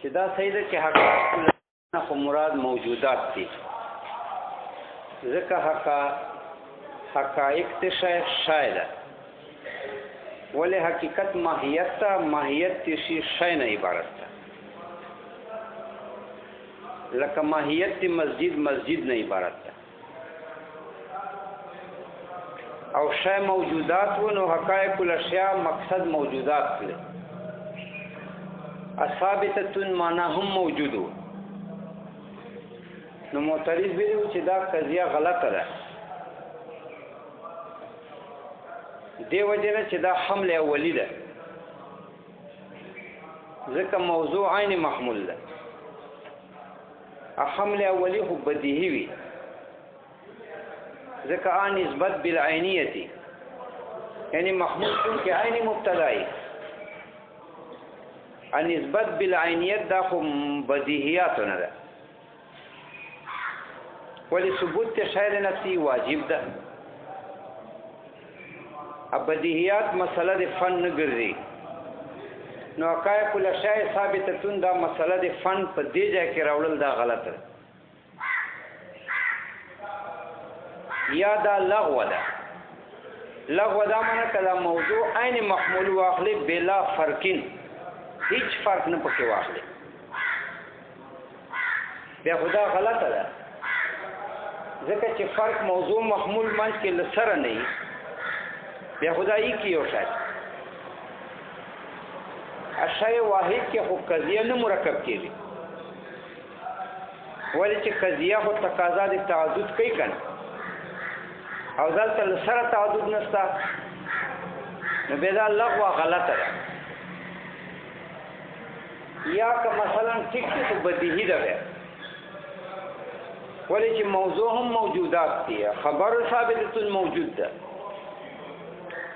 چې دا صحیح ده چې حقایق خو مراد موجودات دي، ځکه حقایق ته شای ده، ولی حقیقت ماهیت ته، ماهیت تی شای نه عبارت ده. لکه ماهیت تی مسجد نه عبارت ده، او شای موجودات و نو حقایق الاشیاء مقصد موجودات ده. اثابتتون معنی هم موجودو، نو معترض ویلو چې دا قضیه غلطه ده، دی وجنه چې دا حمل اولی ده، ځکه موضوع عین محمول ده. حمل اولی خو بدیهی وي، ځکه نسبت بالعینیتی، یعنی محمول چون کې عین مبتدائی، نسبت بالعینیت دا خو بدیهیاتو نه ده، ولی ثبوت شاید نفسی واجب ده. بدیهیات مسئله د فن نه ګرځي، نو حقایق الاشیاء ثابتتون دا مسئله د فن په دې ځای کې راوړل دا غلطه ده، یا دا لغو ده. لغو دا معنی کله موضوع عین محمول واخلي بلا فرقین، هیڅ فرق نه پکې واخلي، بیا خدا غلطه ده، ځکه چې فرق موضوع محمول منځ کې لسره نه وي، بیا خدایی کی یو شاید اشیاء واحد کې خو قضیه نه مرکب کېږي، ولی چې قضیه خو تقاضا د تعدد کوي کنه، او دلته لسره تعدد نشته، نو بیا دا لغوه غلطه ده. یا که مثلا ټیک خو بدیهی ده بیا، ولی چې موضوع هم موجودات دي، خبر ثابتتون موجود ده،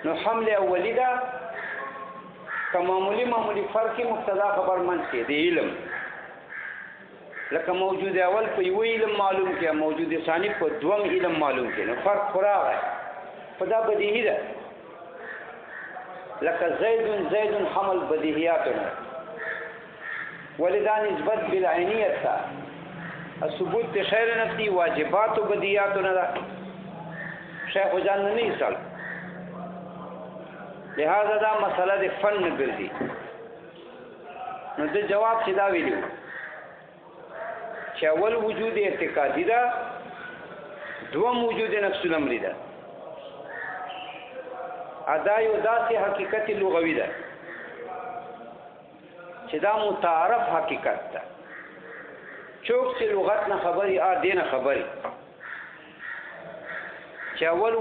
نو حمل اولی ده که معمولی فرقی مبتدا خبر منځ کې دی علم، لکه موجود اول په یو علم معلوم کې، موجود ثانی په دوم علم معلوم کې، نو فرق خراغه په دا بدیهی ده. لکه زید حمل بدیهیاتونه، ولدا نسبت بالعینیت ته ثبوت شعر نفسی واجبات و بدیهیاتونه ده، شیخ جان نه ایصل، لہذا دا مسئله د فن نه ګرځي. نو د جواب چې دا ویلو چې اول وجود اعتقادي ده، دوم وجود نفس الامر ده، ادا یو داسې حقیقت لغوي ده چې دا متعارف حقیقت ده، څوک چې لغت نه خبري دینه خبري، چې اول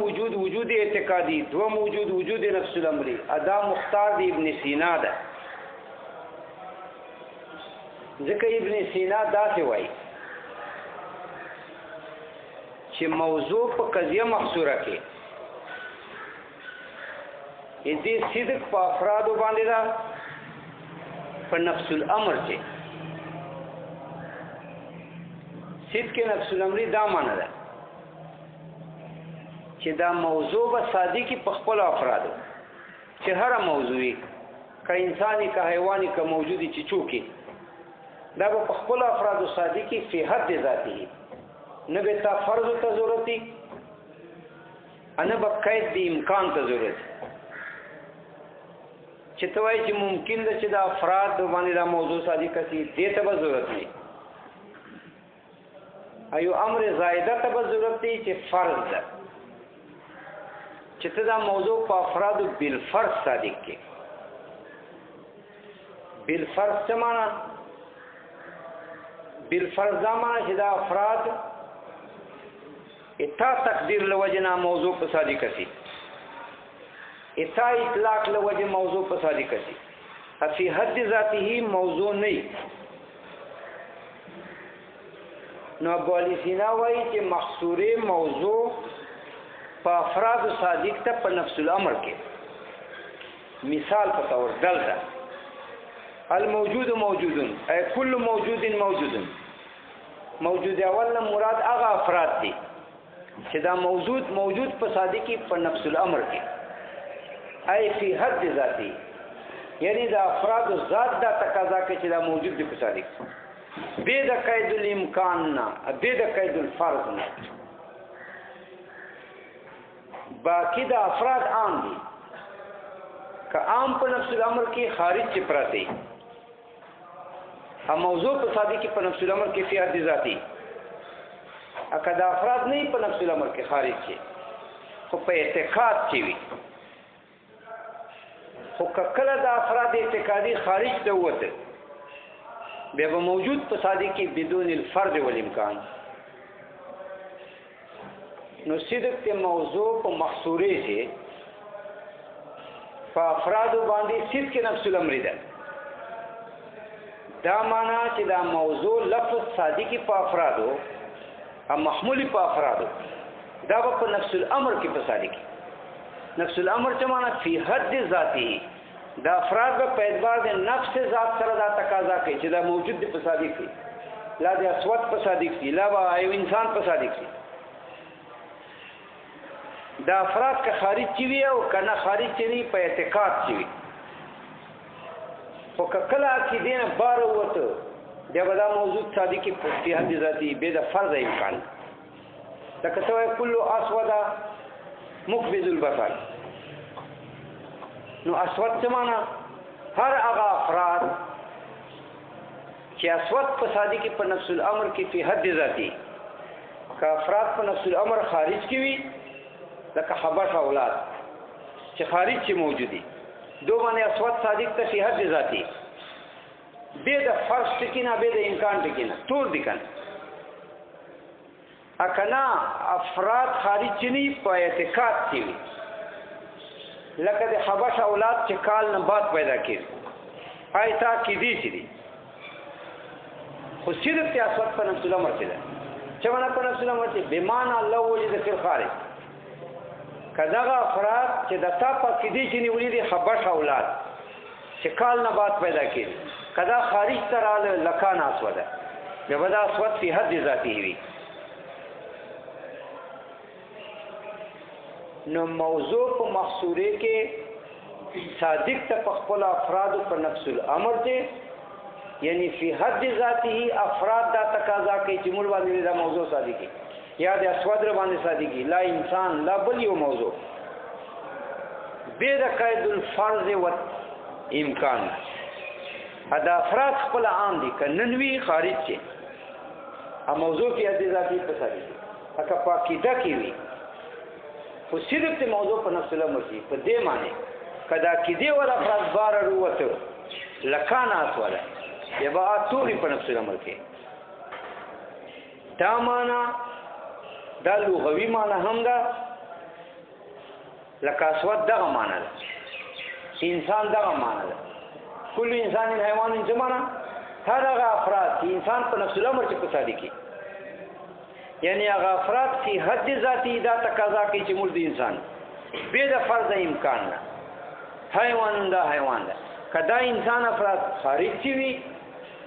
وجود اعتقادي، دوم وجود نفس الامری، ادا مختار دی ابن سینا ده. ځکه ابن سینا داسې وایي چې موضوع په قضیه محصوره کې دې صدق په افرادو باندې ده، په نفس الامر کې صدق نفس الامری دا معنی ده چې دا موضوع به صادقی په خپل افرادو، چې هر موضوعي که انساني که حیواني که موجودي چې چوکي، دا به په خپل افرادو صادقی فی حد ذاتی، نه به تا فرض ته ضرورتي، نه به قید د امکان ته ضرورت، چې ته وایي چې ممکن ده چې د افراد باندې دا موضوع صادقه شي، دې ته به ضرورت نه، ایو امر زائده ته به ضرورت دی چې فرض ده، چې ته دا موضوع په افرادو بالفرض صادق کې. بالفرض څه معنی؟ بالفرض دا معنی چې دا افراد اتا تقدیر لوجنا موضوع په صادق شي، اتا اطلاق لوجه موضوع په صادق شي، فی حد ذاته موضوع نه. نو ابو علی سینا وایي چې محصوره موضوع په افراد صادق ته په نفس الامر کې، مثال په تور دلته الموجود موجودن، ای کل موجود موجود اول نه مراد هغه افراد دي چې دا موجود په صادقی په نفس الامر کې، ای فی حد ذاتی، یعنی د افراد ذات دا تقاضا کوي چې دا موجود دي په صادق به د قید الامکان نه به د قید الفرض نه باقی د افراد عام دي که عام په نفس الامر کې خارج چې پراته هم موضوع په صادق په نفس الامر کې فی حد ذاتی اکه د افراد نه په نفس الامر کې خارج شي خو په اعتقاد کې وي خو کله د افراد اعتقادي خارج ته وته بیا به موجود په صادق کې بدون الفرض والامکان نو صدق ته موضوع په محصوره شي په افراد باندې صدق نفس الامر ده دا معنا چې دا موضوع لفظ صادقي په افرادو او محمول په افرادو دا په نفس الامر کې په صادقي نفس الامر چې معنا فی حد ذاتی دا افراد په اعتبار د نفس ذات سره دا تقاضا کوي چې دا موجود دی په صادقي لا د اسود په صادقي لا یو انسان په صادقي دا افراد که خارج چی وي او کنه خارج چي نه په اعتقاد چي وي خو کله عقیده نه بار وته دا به دا موجود صادقي په حد ذاتی به د فرض امکان لکه څه کل اسود مقبض البصر نو اسود څه معنا هر هغه افراد چې اسود په صادقي په نفس الامر کې په حد ذاتی که افراد په نفس الامر خارج کی وي لکه حبش اولاد چې خارج چې موجودي دو باندې اسود صادق ته فی حد ذاتی به د فرض ټکینه به د امکان ټکینه ټول دي کنه اکنا افراد خارج چې نه په اعتقاد کې وي لکه د حبش اولاد چې کال نه بعد پیدا کړي آیتا کې دي چې دي خو صرف ته اسود په نفس الامر کې ده چې ونه په نفس الامر کې بمانه الله وجد فی الخارج کداغه افراد چې د تاپا کې دي چې نیولې دي حبش اولاد چې کال نه بعد پیدا کړي کدا خارج تراله لکان اسوده به ودا اسود فی حد ذاتی وي نو موضوع په محصوره کې صادق ته خپل افراد په نفس الامر دي یعنی فی حد ذاتی افراد دا تقاضا کوي چې موږ باندې دا موضوع صادقي یا د اسود ر باندې صادقي لا انسان لا بل یو موضوع به د قید الفرض و امکان دا افراد خپل عام دي کننوي خارج شي ا موضوع کې د ذاتی په صادقي اکه پاکیده کې وي خو صرف ته موضوع په نفس الامر کې په دې معنی کدا کې دی ولا افراد بار وروته لکان اسوله یبا ټول په نفس الامر کې دا معنا دا لغوي معنی هم ده لکه اسود دغه معنی ده انسان دغه معنی ده کل انسان حیوان جمعنا هر هغه افراد چې انسان په نفس الامر کې په صادقي یعنی هغه افراد فی حد ذاتی دا تقاضا کوي چې موږ د انسان به د فرض امکان نه حیوان دا حیوان ده کدا انسان افراد خارج شي وي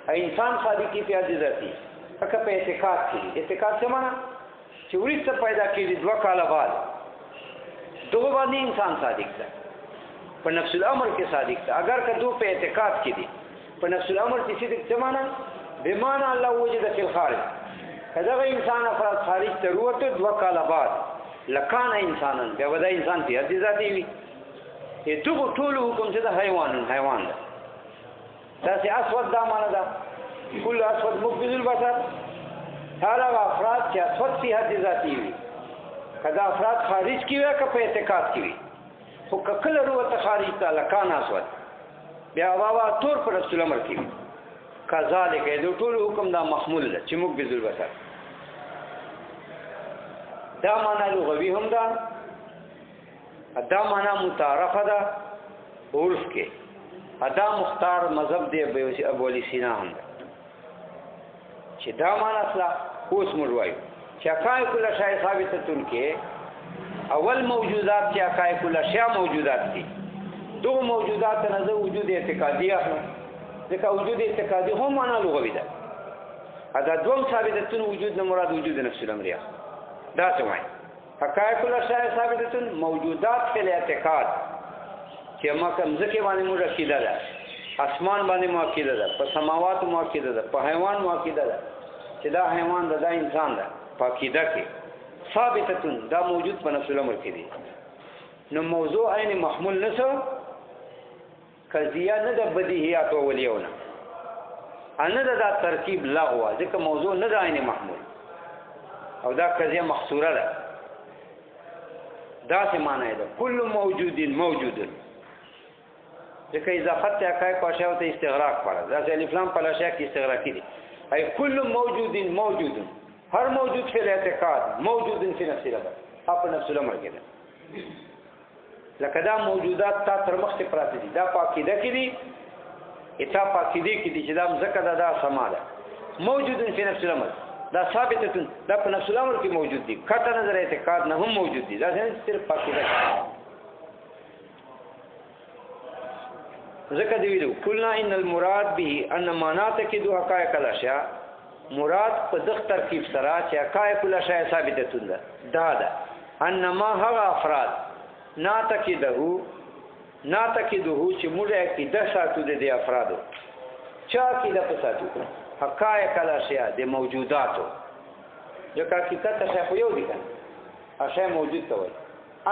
انسان صادقي په حد ذاتی هغه په اعتقاد کې اعتقاد څه معنا چې ورته پیدا کېږي 2 کال بعد دوه باندې انسان صادق ده په نفس الامر کې صادق ده اگر کدو په اعتقاد کې دي په نفس الامر کې صدق څه معنا بمعنى الله وجد فی الخارج کدا انسان افراد خارج ته وروته 2 کال بعد لکان انسانن بیا ودا انسان په حد ذاتی وي دغه ټول حکم چې د حیوان ده دا چې اسود دا معنا ده کل اسود مقبض البصر هغه افراد چې اسود په حد ذاتی وي کدا افراد خارج کی وي که په اعتقاد کی وي خو کله وروته خارج ته لکان اسود بیا واوا تور پر رسول امر کی کذالک د ټول حکم دا محمول ده چې مقبض البصر دا معنا لغوي هم ده دا معنا متعارفه ده عرف کې ادا مختار مذهب دی ابو علی سینا هم ده چې دا معنا اصله اوس موږ وایو چې حقایق الاشیاء ثابتتون کې اول موجودات چې حقایق الاشیاء موجودات دي دو موجودات نه زه وجود اعتقادي اخلم ځکه وجود اعتقادي هم معنا لغوي ده ادا دوم ثابتتون وجود نه مراد وجود نفس الامر دا څه وایي حقایق الاشیاء ثابتتون موجودات فی الاعتقاد چې مځکه باندې موږ عقیده ده، اسمان باندې مو عقیده ده، په سماوات مو عقیده ده، په حیوان مو عقیده ده چې دا حیوان ده، دا انسان ده، په عقیده کې ثابتتون دا موجود په نفس الامر کې دي. نو موضوع عین محمول نسو قضیه نه د بدیهیات اولیونه ان دا ترکیب لغوه، ځکه موضوع نه د عین محمول او دا قضیه محصوره ده. دا څه معنی ده؟ کل موجود موجود، ځکه اضافت ته حقایق او اشیاء ته استغراق پاره، دا الف لام په اشیاء کې استغراقی دي. ای کل موجود موجود، هر موجود فی الاعتقاد موجود فی نفس الامر، په نفس الامر کې ده. لکه دا موجودات تا تر مخ ته پراته دي، دا پاکیده کې دي، اته پاکیده کې دي چې دا مزکه دا سما ده. موجود فی نفس الامر دا ثابته، دا په نفس الامر کې موجود دي، کته نظر اعتقاد نه هم موجود دي، دا صرف پاکیده ذکر دی ویلو. قلنا ان المراد به ان معنات کې دوه حقایق الاشیاء، مراد په دغه ترکیب سره چې حقایق الاشیاء ثابته ده دا ده انما هغه افراد ناتکیدهو چې موږ عقیده ساتو د افرادو، چا عقیده په ساتو حقایق الاشیاء د موجوداتو، ځکه حقیقت څه خو یو دي کنه، اشیاء موجود ته وایي.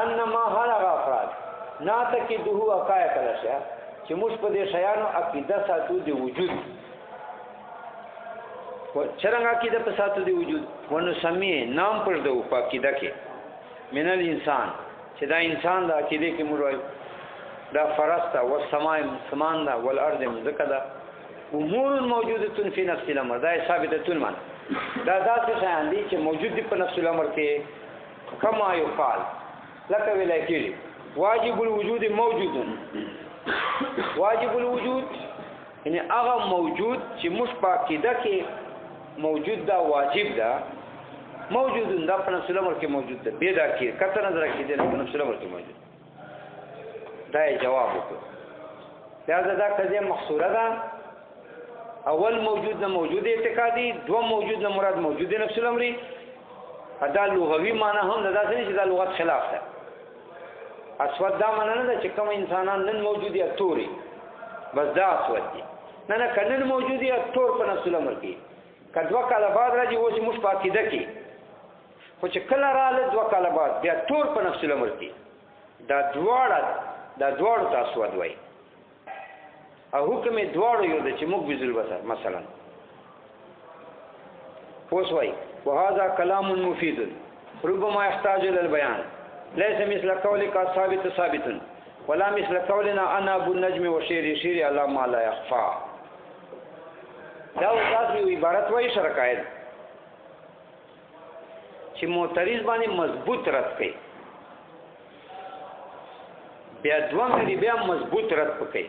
انما هغه افراد ناتکیدهو حقایق الاشیاء چې موږ په دې شیانو عقیده ساتو د وجود، څنګه عقیده په ساتو د وجود ونو سمې نام پر دو په عقیده کې من الانسان چې دا انسان د عقیده کې موږ وایو دا فرسته او سماء سمان دا والارض ذکر دا امور موجوده فی نفس الامر، دا ثابته معنی دا ذات شیان دي چې موجود دي په نفس الامر کې، کما یقال لکه ویل کېږي واجب الوجود موجود، واجب الوجود یعنی هغه موجود چې موږ په عقیده کې موجود دا واجب ده، موجود دا په نفس الامر کې موجود ده، به دا کې کته نظر کې ده په نفس الامر کې موجود. دا جواب وکړه. لہذا دا قضیه محصوره ده. اول موجود نه موجود اعتقادي، دو موجود نه مراد موجود نفس الامر. دا لغوي معنی هم دا څه چې دا لغت خلاف ده. اسود دا معنی نه ده چې کوم انسانان نن موجود دي توري بس دا اسود دي، نه کنن موجود دي تور په نفس الامر کې. کدوا کاله بعد راځي و چې موږ پاکي دکی، خو چې کله رااله دوا کاله بعد بیا تور په نفس الامر کې، دا دواړه تاسو ودوي او حکم دواړو یو د چې موږ بذل بصر مثلا پوسوي. وهذا كلام مفيد ربما يحتاج الى البيان، ليس مثل قولك ثابت ولا مثل قولنا انا ابو النجم وشير على ما لا يخفى. دا تاسو عبارت وایي شرکایت چې معترض باندې مضبوط رد کړي، بیا دوام دی بیا مضبوط رد پکې،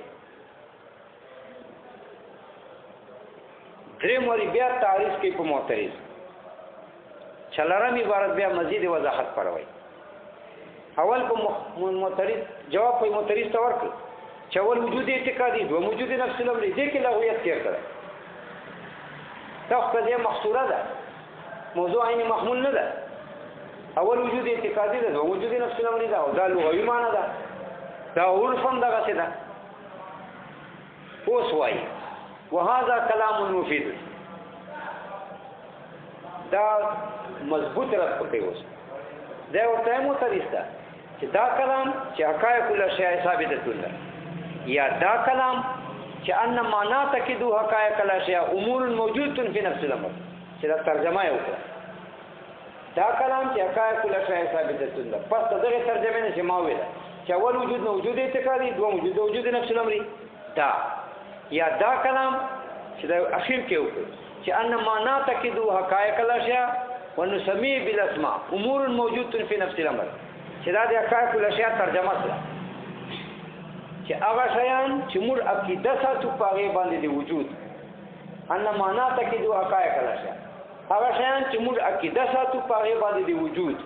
دریم وری بیا تعریف کوي په معترض، چلرم عبارت بیا مزید وضاحت پروي. اول په معترض جواب په معترض ته ورکړي چې اول وجود اعتقادي، دو موجود نفس الامر دي کې لغویت تیر کړه. دا قضیه محصوره ده، موضوع عین محمول نه ده. اول وجود اعتقادي ده، دو وجود نفس الامر ده، او دا لغوي معنی ده، دا عرفم دغه څه ده. اوس وایي وهذا كلام مفيد، دا مضبوط رد پکې اوس دا ورته معترض ده چې دا کلام چې حقایق الاشیاء ثابته ده، یا دا کلام چې ان معنا تکدو حقایق الاشیاء امور موجوده فی نفس الامر، چې دا ترجمه یو دا کلام چې حقایق الاشیاء ثابته ده. پس دغه ترجمه نه چې ما ویل چې اول وجود موجود اعتقادي، دوم وجود نفس الامر دا، یا دا کلام چې دا اخر کې وکړي چې ان معنا تکدو حقایق الاشیاء ونسمي بالاسماء امور موجوده فی نفس الامر، چې دا د حقایق الاشیاء ترجمه ده چې هغه شیان چې موږ عقیده ساتو په هغه باندې دی وجود، ان معنا تکدو حقایق الاشیاء، هغه شیان چې موږ عقیده ساتو په هغه باندې دی وجود،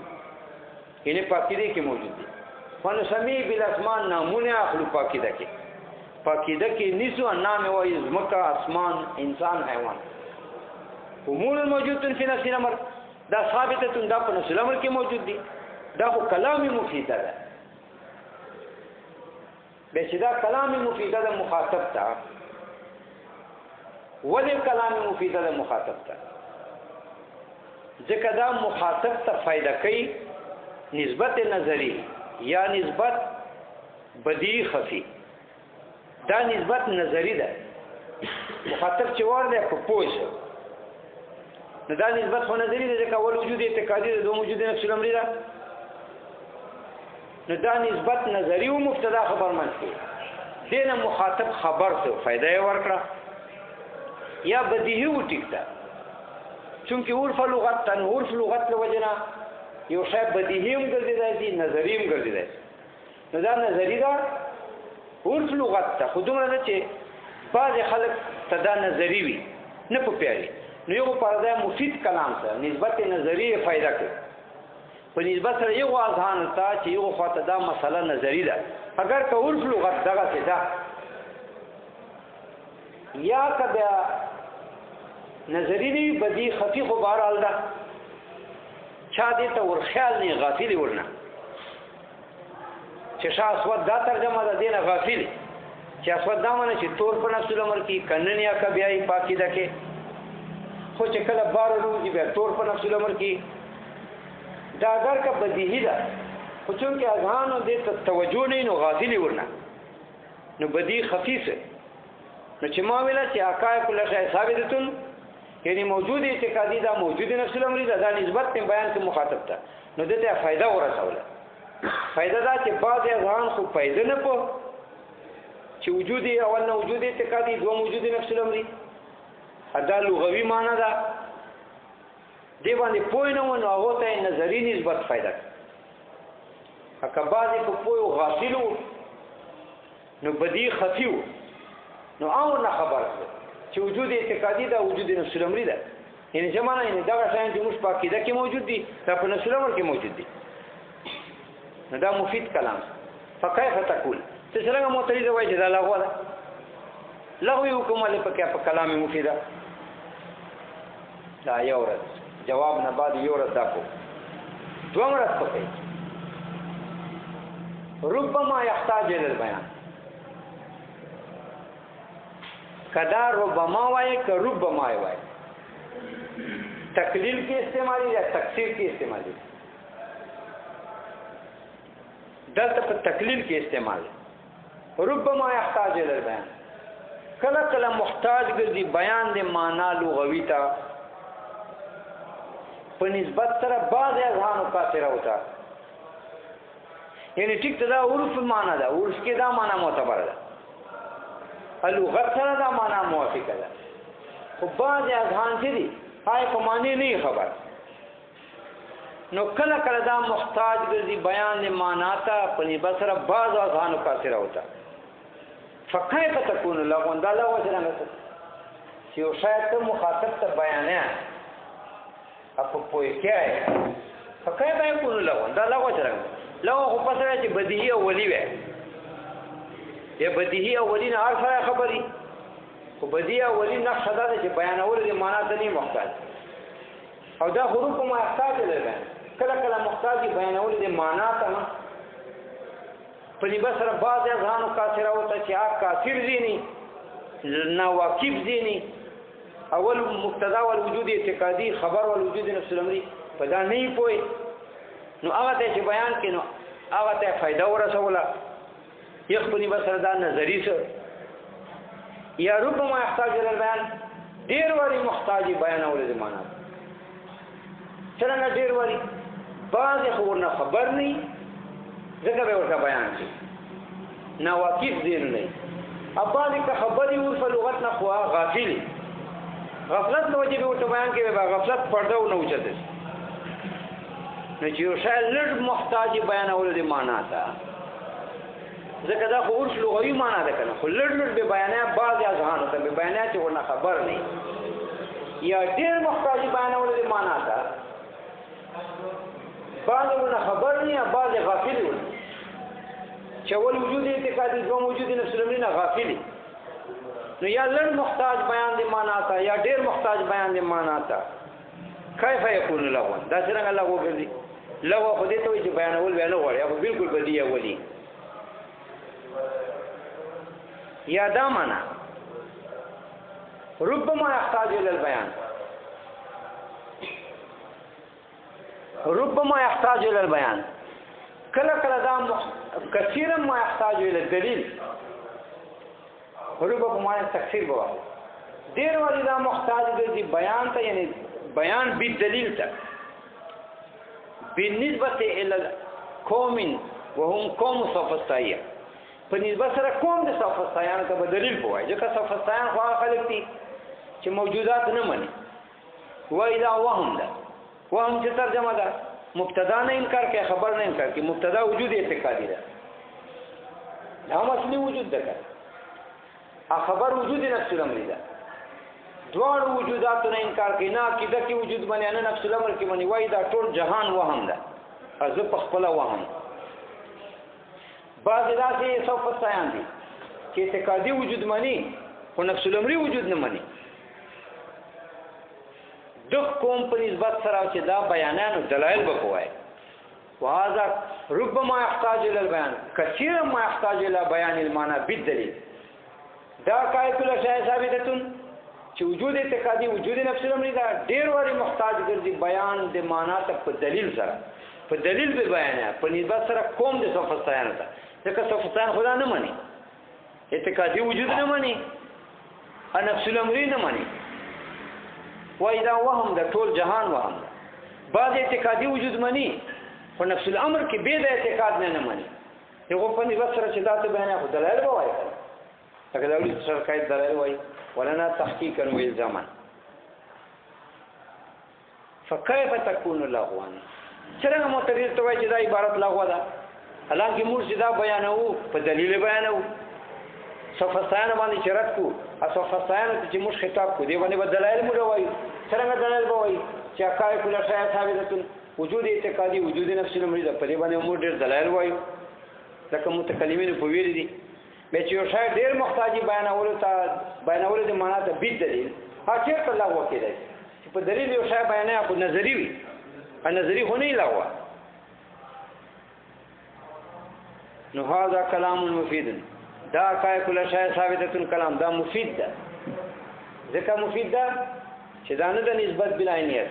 یعنی په عقیده کې موجود دي. ونسمي بالاسماء نامونه اخلو په عقیده کې، په عقیده کې نسو نام وایي زمکه اسمان انسان حیوان امور موجوده فی نفس الامر، دا ثابته ده په نفس الامر کې موجود دي. دا خو کلام مفید ده، به چې دا کلام مفیده د مخاطب ته ولې کلام مفیده د مخاطب ته ځکه دا مخاطب ته فائدہ کوي نسبت نظری یا نسبت بدیعی خفی دا نسبت نظری ده مخاطب چې ورده په پوه نو دا نسبت خو نظری ده ځکه اول وجود اعتقادي ده دوم وجود نفس الامری ده نو دا نسبت نظری او مبتدا خبر منځ دینه مخاطب خبر ته فائدہ ورکړه یا بدیهی و ټیک ده چونکه عرف لغت له وجنا یو شی بدیهی هم ګرځیدای نظری هم ګرځیدای نو دا نظری ده عرف لغت ته خودمره نه چې بعض خلک تدا نظری وي نه په پیاري نو یو پرده مفید کلام سره نسبت نظری فائدہ کوي په نسبت سره یو اذهان ته چې یو خاطر دا مسله نظری ده اگر که عرف لغت دغه څه ده یا کدا نظری دی بدی خفی خو بهرحال ده چا دې ته ور خیال نه غافل ورنه چې شاه اسود دا ترجمه ده دینه غافل چې اسود دا معنی چې تور په نفس الامر کې کننیا کا بیاي پاکی ده کې خو چې کله بار روزي به تور په نفس الامر کې دا اگر کا بدیهی ده خو چونکه اذهان دې ته توجه نه نو غافل ورنه نو بدی خفیفه نو چې ما ویل چې حقایق له شای ثابتتون یعنی موجود اعتقادي دا موجود نفس الامر دا نسبت په بیان کې مخاطب ته نو دته فائدہ ورسوله فائدہ دا چې بعض اذهان خو فائدہ نه په چې وجود اول نه وجود اعتقادي دوم وجود نفس الامر ادا لغوي معنی دا دی باندې پوه نه ونه هغه ته نظری نسبت فائدہ هکه بعضی په پوه غافلو نو بدی خفیو نو او نه خبر چې وجود اعتقادي دا وجود نفس الامر ده یعنی زمانه یې دا شاین چې موږ پاکي ده کې موجود دي دا په نفس الامر کې موجود دي نو دا مفید کلام فكيف تقول څنګه معترض وایي چې دا لغوه ده لغوي حکم له پکې په کلام مفیده دا یو ورځ جواب نه بعد یو ورځ دا کو دوه ورځ پکې ربما يحتاج الى البيان کدا ربما وای ک ربما وای تقلیل کې استعمالي یا تکثیر کې استعمالي دلته په تقلیل کې استعمال ربما يحتاج الى البيان کله کله محتاج ګرځي بیان د معنا لغوي ته په نسبت سره بعض اذهان کاثره وتا یعنی ټیک ته دا عرف معنا ده عرف کې دا معنا معتبر ده لغت سره دا معنا موافقه ده خو بعض اذهان چې دي هاي په معنی نه خبر نو کله کله دا محتاج ګرځي بیان د معنا ته په نسبت سره بعض اذهان کاثره وتا فكيف تكون لغون دا لغو څنګه چې یو شاید مخاطب ته بیانې اپو پوي کې فكيف يكون لغون دا لغو څنګه لغو خو پسره چې بدیهی اولی وي یا بدیهی اولی نه هر خبري خو بدیهی اولی نه شدا چې بیانول د معنا ته نه محتاج او دا حروف ما محتاج لري کله کله محتاج بیانول د معنا ته په نسبت سره بعض اذهان کاثره وته چې هغه کافر دي نه واقف دي اول مبتدا او وجود اعتقادي خبر او وجود نفس الامر په دا نه پوي نو هغه ته چې بیان کینو هغه ته فائدہ ورسوله یخبني بسره دا نظری سره یا ربما يحتاج الى البيان ډیر وری محتاج بیان اول د معنا څنګه ډیر وری بعض خبرونه خبر نه ځکه به ورته بیان شي نا واقف دین نه ابالی که خبري ور په لغت نه خو غافل غفلت نو چې به ورته بیان کوي به غفلت پرده نه اوچته نو چې یو شای لږ محتاج بیان اول د معنا ته ځکه دا خو ورس لغوي معنا ده کنه خو لږ به بیانات بعض اذهان ته به بیانات ورنه خبر نه یا ډیر محتاج بیان اول د معنا ته بعض ورنه خبر نه بعض غافل ول چې ول وجود اعتقادي دوم وجود نفس الامر نه غافل نو یا لږ محتاج بیان د معنا ته یا ډیر محتاج بیان د معنا ته کیف یکون لغو دا څنګه لغو ګرځي لغو خو دې ته چې بیانول ویل غواړي او بالکل بدیه ولي یا دا معنا ربما يحتاج الى البيان ربما يحتاج الى البيان کله کله دا كثيرا ما يحتاج الى الدليل ربما تکثیر بوا ډیر وړي دا محتاج دي بیان ته یعنی بیان بالدلیل ته بالنسبه الى قوم وهم قوم صفصايه په نسبت سره قوم د صفصایانو ته بدلیل بوای ځکه صفصایان خو خلک دي چې موجودات نه مني وای دا وهم ده وهم چې ترجمه ده مبتدا نه انکار کوي خبر نه انکار کوي مبتدا وجود اعتقادي ده هم اصلي وجود ده خبر وجود نفس الامر ده دوار وجودات نه انکار کوي نه عقیده کې وجود باندې نه نفس الامر کې باندې وای دا ټول جهان وهم ده از په خپل وهم بعض داسې صفصایان دي چې اعتقادي وجود مانی خو نفس الامر وجود نه مانی د قوم په نسبت سره چې دا بیانانو دلایل وکوي وهذا ربما يحتاج الى البيان كثيرا ما يحتاج الى بيان المعنى بالدليل دا کله شای ثابته چې وجود اعتقادي وجود نفس الامر دا ډیر وړي محتاج ګرځي بیان د معنا ته په دلیل سره په دلیل به بیان په نسبت سره قوم د صفصایانو ته ځکه صفصایان خدا نه مانی اعتقادي وجود نه مانی نفس الامر نه مانی وای دا وهم د ټول جهان وهم ده بعض اعتقادي وجود مانی خو نفس الامر کې به د اعتقاد نه مانی یو په نسبت سره چې دا ته بیان خو دلایل به وایي اگر دا ولې سره کای دلایل وایي ولنا تحقيقا والزاما فكيف تكون لغوا څنګه معترض ته وایي چې دا عبارت لغوه ده حالانکه موږ دا بیانو په دلیل بیانو صفصایان باندې شرط کو صفصایان چې موږ خطاب کو دی باندې دلایل موږ وایي څنګه دلایل وایي چې حقایق کله شای ثابته وجود اعتقادي وجود نفس الامر ده په دې باندې موږ ډېر دلایل وایو لکه متکلمین په ویل دي به چې یو شای ډېر محتاجي بیانول د معنا ته بيد دلیل هغه ته لغوه کېدای چې په دلیل یو شای بیانې په نظری وي نظری خو نه لغوه نو هذا كلام مفيد دا کای کله شای ثابته کلام دا مفید ده ځکه مفید ده چې دا نه د نسبت بالعینیت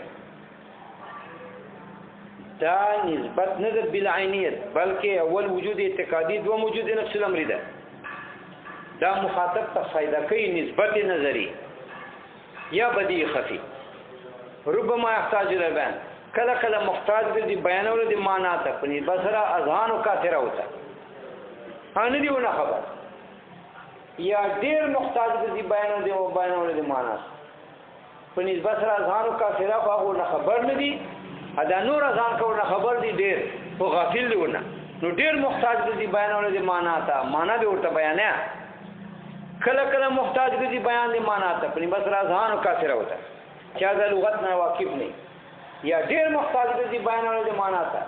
دا نسبت نه د بالعینیت بلکې اول وجود اعتقادي دو موجود نفس الامر ده دا مخاطب ته فائدہ کوي نسبت نظری یا بدیع خفی ربما يحتاج الى البيان کله کله محتاج دي بیانولو دي معنا ته په بصره اذهان او کاثره وته ان دي ونه خبر یا ډیر محتاج دي بیانولو دي معنا په نسبت سره اذهان او کاثره خو نه خبر نه دي ادا نور اذهان کو نه خبر دي ډیر او غافل دي ونه نو ډیر محتاج دي بیانولو دي معنا ته معنا به ورته بیانې کله کله محتاج دي بیان دي معنا ته په نسبت سره اذهان او کاثره وته چا د لغت نه واقف نه یا ډیر محتاج دي بیانولو دي معنا ته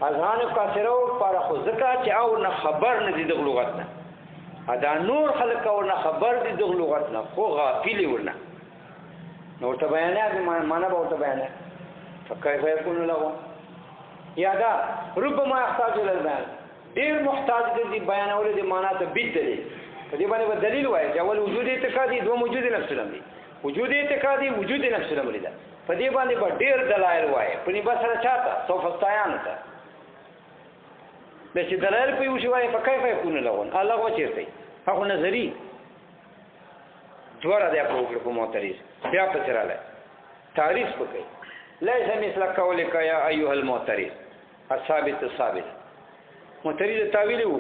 اذهان او کاثره پر خو ځکه چې او نه خبر نه دي د لغت نه ادا نور خلق او نه خبر دي د لغت نه خو غافل ونه نو ته بیانې معنا به ته بیانې فكيف يكون له یا دا ربما يحتاج الى البيان ډیر محتاج دي بیانولو دي معنا ته بدلیل په دې باندې دلیل وایي چې اول وجود اعتقادي دوه موجود نفس الامر وجود اعتقادي وجود نفس الامر ده په دې باندې ډیر دلایل وایي په دې بسره چاته صفصایان ته د چې دلایل په یو شی وایي فكيف يكون له الله وچیرته هغه نظری دوړه د په معترض بیا په چراله تعریف وکړي ليس مثل قولك يا ايها المعترض الثابت الثابت معترض تعویل وو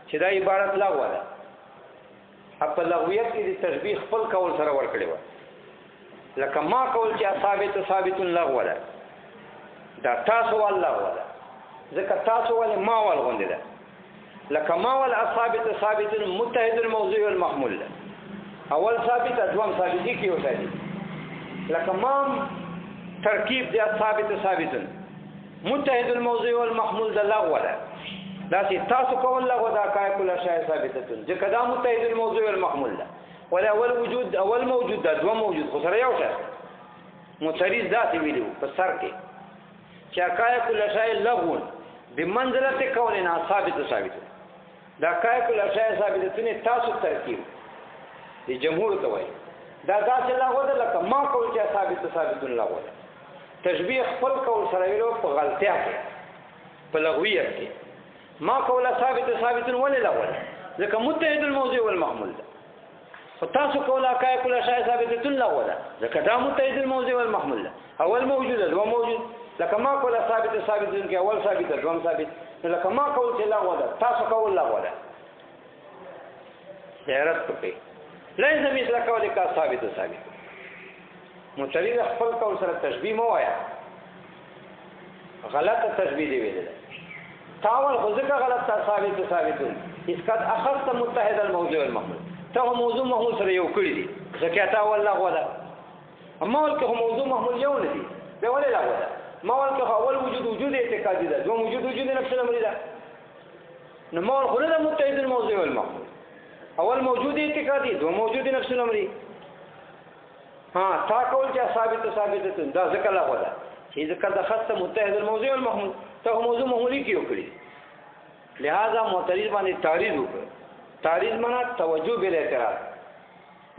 چې دا عبارت لغوه ده په لغویت کې د تشبیه خپل قول سره ورکړي و لکه ما قول چې ثابت ثابت لغوه ده دا تاسو والله ولا ځکه تاسو ول ما ول غوندې ده لکه ما ول ثابت ثابت متحد الموضوع والمحمول ده اول ثابت دوم ثابت دي کې وته دي لکه ما ترکیب دی ثابت ثابت متحد الموضوع والمحمول ده لغوه ده دا چې تاسو کول لغوه دا کای کله شای ثابته ځکه دا متحد الموضوع والمحمول ده ولا اول موجود ده دوم موجود خو سره یو شای معترض ذات ویلو په سر کې چې کای کله شای لغون بمنزله کولنا ثابت ثابت دا کای کله شای ثابتونه تاسو ترکیب دي جمهور ته وایي دا داسې لغوه ده لکه ما کول چې ثابتون لغوه ده تشبیه خپل کول سره ویلو په غلطیا کې په لغویت کې ما کول ثابتون ولې لغوه ده ځکه متحد الموضوع والمحمول ده خو تاسو کوله کای کله شای ثابتون لغوه ده ځکه دا متحد الموضوع والمحمول ده اول موجود ده دوم موجود لکه ما کوله ثابتون کې اول ثابت ده دوم ثابت لکه ما کول چې لغوه ده تاسو کول لغوه ده حیرت پکې ليس مثل قولك ثابت مترید خپل قول سره تشبیه مو وایا غلطه تشبیه دی ویل تاول خو ځکه غلطه ثابت اسقط اخذت متحد الموضوع والمحمول ته موضوع محمول سره یو کړی دي ځکه تا والله غوډه اما ولکه موضوع محمول یو نه دي به ولې لا غوډه ما ولکه اول وجود اعتقادي ده دوم وجود نفس الامر ده نو ما خو نه متحد الموضوع والمحمول اول موجود اعتقادي دوم موجود نفس الامر ها تا کول چې ثابت دا ذکر لا غوډه چې ذکر د خاص متحد الموضوع والمحمول ته موضوع محمولي کیو کړی لہذا معترض باندې تعریض وکړ تعریض معنا توجه بل اعتراض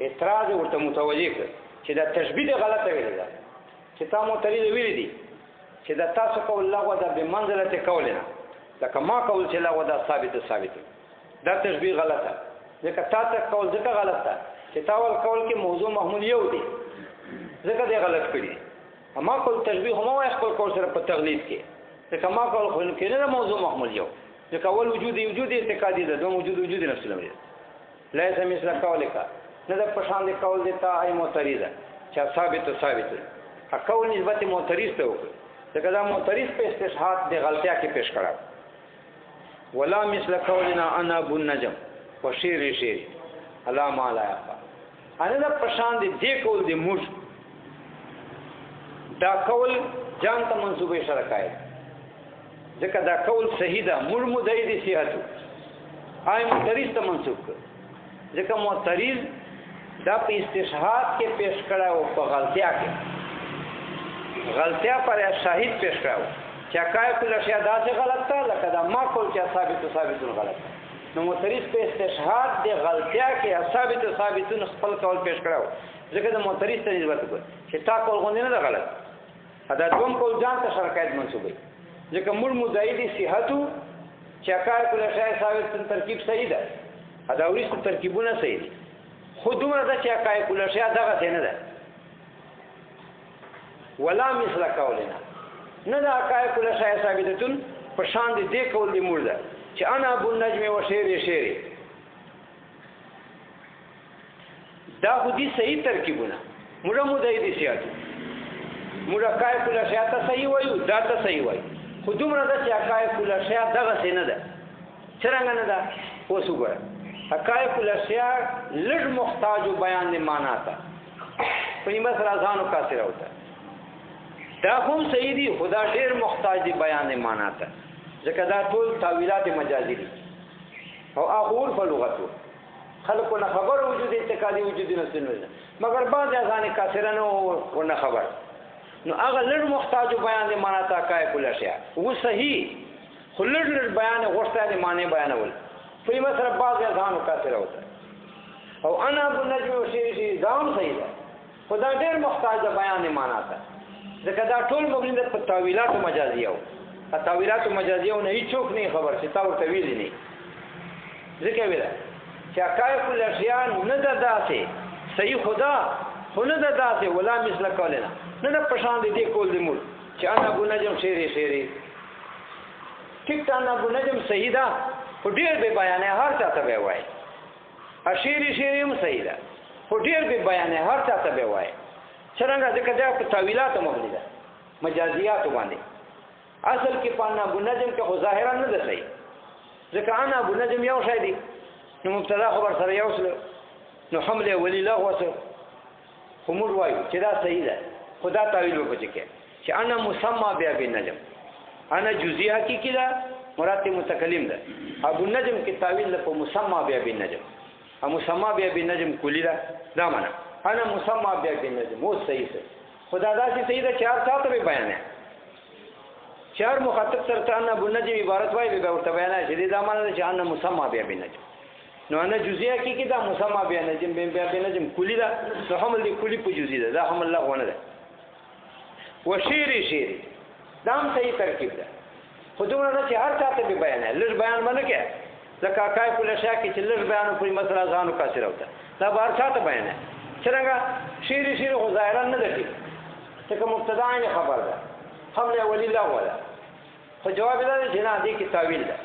اعتراض ورته متوجه کړ چې دا تشبیه غلطه ویل ده چې تا معترض ویل دي چې دا تاسو کول لغوه ده به منزله کولنا لکه ما کول چې لغوه ده ثابت دا تشبیه غلطه ځکه تاسو کول ځکه غلطه چې تاول کول کې موضوع محمول یو دی ځکه دی غلط کړی اما کول تشبیه هم وایي خپل کول سره په تغلیظ کې ځکه ما کول خو کې نه موضوع محمول یو ځکه اول وجود اعتقادي ده دوم وجود نفس الامر ليس مثل قولك نه ده پشان دي کول دیتا ای معترضه چې ثابت کول نسبت معترض ته وکړي ځکه دا معترض په استشهاد د غلطیا کې پیش کړه ولا مثل قولنا انا ابو النجم وشير الا ما لا يخفى انا دا پشان دي کول دي موج دا کول جان ته منسوبه شرکای ځکه دا کول صحیح ده مر مدعی دي صحت آی معترض ته منسوب کړ ځکه معترض دا په استشهاد کې پیش کړه او په غلطیا پر شاهد پیش کړه چې کای کله شیا دا څه غلط ده لکه دا ما کول چې ثابت غلط نو معترض په استشهاد د غلطیا کې ثابت خپل کول پیش کړه ځکه د معترض ته نسبت وکړ چې تا کول غونډه نه غلط ادا دوم کول ځان ته شرکایت منسوبه ځکه مر مزایدی صحتو چې کار کله شای ثابت ترکیب صحیح ده ادا ورست ترکیبونه صحیح دي خو دومره ده چې کای کله شای دغه څه نه ده ولا مثل قولنا نه دا کای کله شای ثابتتون په شان دي کول دي مرده چې انا ابو النجم و شعر دا خو دي صحیح ترکیبونه مر مزایدی صحتو مر کای کله شای ته صحیح وایو دا ته صحیح وایو خو دومره ده چې حقایق الاشیاء دغه څه نه ده څرنګه نه ده اوس وګوره حقایق الاشیاء لږ محتاج بیان نه معنا تا په نیمه سره ځانو کاسره وته دا هم صحیح دي خدا ډیر محتاج دی بیان نه معنا تا ځکه دا ټول تاویلات مجازي دي او اقول په لغتو خلقونه خبر وجود اعتقادي وجود نه سنوي مگر بعض ځانه کاسره نه ورنه خبر نو هغه لږ محتاج بیان دی معنا تا کای کول شي و صحیح خو لږ بیان غوښته دی معنی بیانول په مثلا بعض ځانو کاتره وته او انا ابو نجم شي داون صحیح ده خدا ډېر محتاج بیان دی معنا تا ځکه دا ټول مبني په تاویلات مجازیه او تاویلات مجازیه نه هیڅوک نه خبر چې تا ورته ویل نه ځکه ویل چې کای کول شي نه ده داسې صحیح خدا خو نه ده داسې ولا مثل قولنا نه پشان دي کول دي مول چې انا ابو نجم شعر ټیک ته انا ابو نجم صحیح ده خو ډیر به بیان هر چاته به وای شعر هم صحیح ده خو ډیر به بیان هر چاته به وای څنګه ځکه دا په تاویلات مبني ده مجازیات باندې اصل کې پانا ابو نجم کې خو ظاهرا نه ده صحیح ځکه انا ابو نجم یو شی دی نو مبتدا خبر سره یو سره نو حمله ولی لا وسه همور وایو چې دا صحیح ده خدا تعویل وکړي چې انا مسمى بیا بالنجم انا جزئیه حقیقی ده مراد متکلم ده ابو النجم کې تعویل په مسمى بیا بالنجم او مسمى بیا بالنجم کلی ده دا معنا انا مسمى بیا بالنجم مو صحیح ده خدا دا چې صحیح ده چې هر څه ته بیان چهار مخاطب سره ته ان ابو النجم عبارت وایي به ورته بیان شي دا معنی چې ان مسمى بیا بنجم نو ان جزئیه کې دا مسمى بیا نجم بیا بنجم کلی دا نو حمل دی کلی په جزئی ده دا حمل لغونه ده وشيري دا هم صحیح ترکیب ده خو دومره نه چې هر چاته به بیان لږ بیان باندې کې لکه کای په لشا کې چې لږ بیان په مسله ځانو کاسره وته دا بهر چاته بیان څنګه شيري خو ظاهرا نه ده چې مبتدا نه خبر ده حمل اولی لغوه ده خو جواب دا چې نه دي کې تعویل ده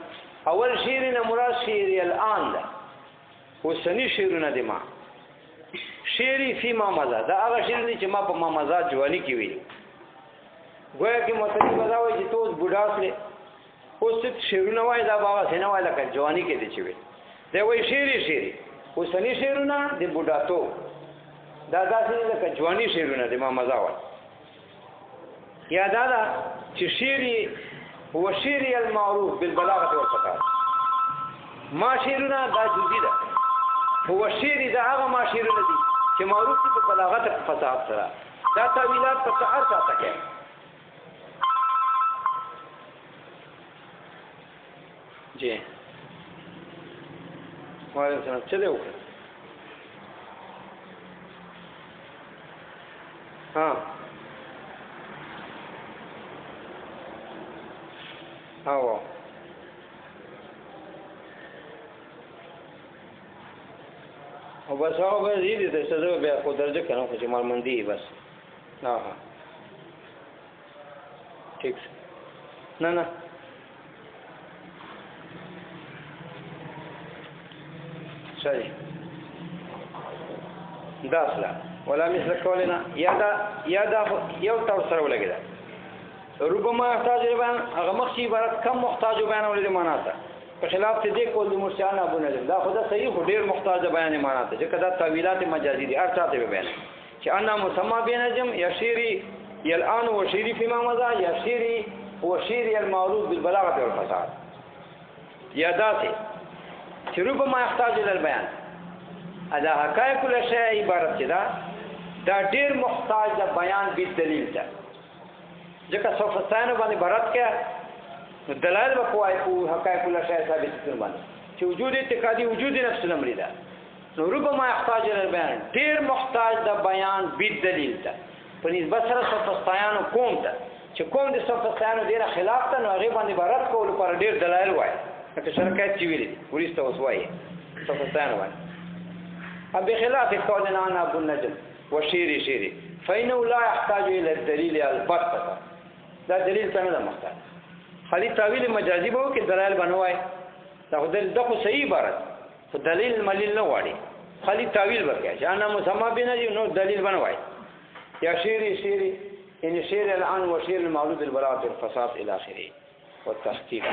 اول شيري نه مراد شيري الان ده وسنی شیرونه دي ما شيري فيما مزه دا هغه شیر چې ما په ما مزه جوانی کې وی گویا کې مطلب دا وایي چې توس بوډا سره اوس شیرونه وای دا بابا سينه وای لکه جوانی کې دي چې وي دا وایي شيري وسنی شیرونه د بوډا تو دا داسې لکه جوانی شیرونه دي ما مزه وای یا دا چې شيري هو شيري المعروف بالبلاغه والفصاحه ما شیرونه دا جزئی ده هو شيري دا هغه ما شیرونه دي چې معروف دي په بلاغت او فصاحت سره دا تعویلات په هر څه تکي جی وعلیکم السلام څه دی وکړه ها او بس هغه به دې د څه به خو درجه کنه خو چې مالمندي بس ها ٹھیک نه صحیح دا اصلا ولا مثل قولنا یا دا یو تور سره ولګی دا ربما محتاج بیان هغه مخکې عبارت کم محتاج بیان ولې معنا ده په خلاف دې کول د مرشدان ابو نجم دا خدا صحیح خو ډیر محتاج بیان معنا ده چې کدا تعویلات مجازي دي هر چاته بیان چې انا مسمى بنجم يشيري الان وشيري فيما مضى يشيري وشيري المعروف بالبلاغه والفصاحه یا داسې چې ربما يحتاج الى البيان ادا حقائق الاشياء عبارت دا ډیر محتاج ده بیان به دلیل ده ځکه صفاتانه باندې عبارت کې دلایل وقوای په حقائق الاشیاء ثابت کړي باندې چې وجود اعتقادي وجود نفس الامر ده نو ربما يحتاج الى البيان ډیر محتاج ده بیان به دلیل ده په نسبت سره صفاتانو کوم ته چې کوم د صفاتانو ډیر خلاف ته نو هغه باندې عبارت کول پر ډیر دلایل وای که شرکت چې ویلي ورسته وسوي صفاتانو وای بخلاف قولنا عن ابو النجم وشيري فإنه لا يحتاج الى الدليل البتة دا دلیل څنګه ده محتاج خالي تعویل مجازي به کې دلایل بنوای دا دغه صحیح عبارت خو دلیل ملیل نه واړي خالي تعویل وکړي چې انا مسمى بنجم نو دلیل بنوای یا شيري ان شير الان وشير المولود البلاغه الفصاحه الى اخره والتحقيق